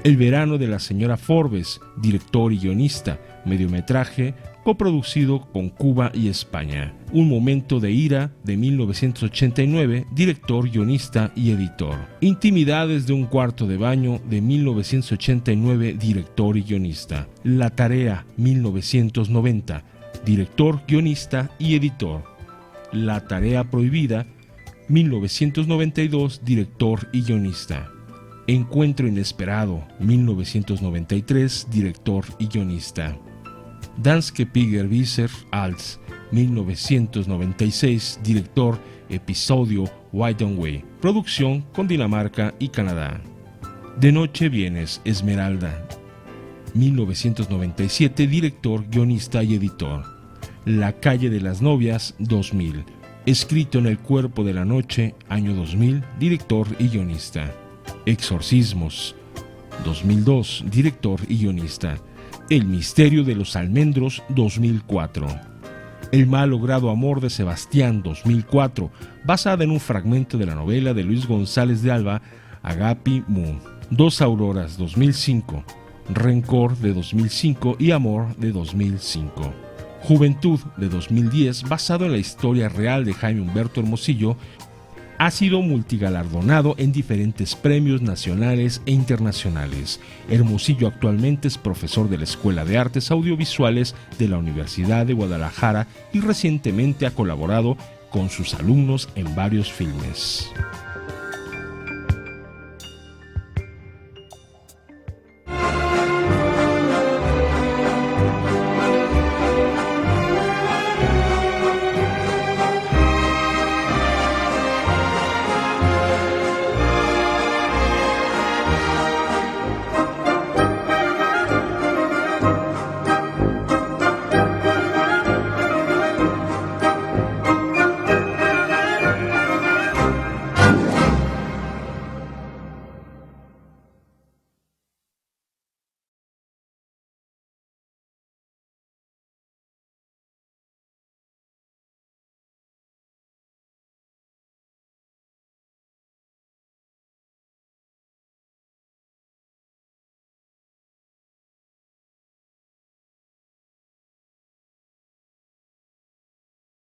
El verano de la señora Forbes, director y guionista, mediometraje coproducido con Cuba y España; Un momento de ira, de 1989, director, guionista y editor; Intimidades de un cuarto de baño, de 1989, director y guionista; La tarea, 1990, director, guionista y editor; La tarea prohibida, 1992, director y guionista; Encuentro inesperado, 1993, director y guionista; Danske Piger Viser Als, 1996, director, episodio Why Don't We, producción con Dinamarca y Canadá; De noche vienes, Esmeralda, 1997, director, guionista y editor. La calle de las novias, 2000. Escrito en El cuerpo de la noche, año 2000, director y guionista. Exorcismos, 2002, director y guionista. El misterio de los almendros, 2004. El mal logrado amor de Sebastián, 2004, basada en un fragmento de la novela de Luis González de Alba, Agapi Mu. Dos auroras, 2005. Rencor, de 2005 y Amor, de 2005. Juventud, de 2010, basado en la historia real de Jaime Humberto Hermosillo, ha sido multigalardonado en diferentes premios nacionales e internacionales. Hermosillo actualmente es profesor de la Escuela de Artes Audiovisuales de la Universidad de Guadalajara y recientemente ha colaborado con sus alumnos en varios filmes.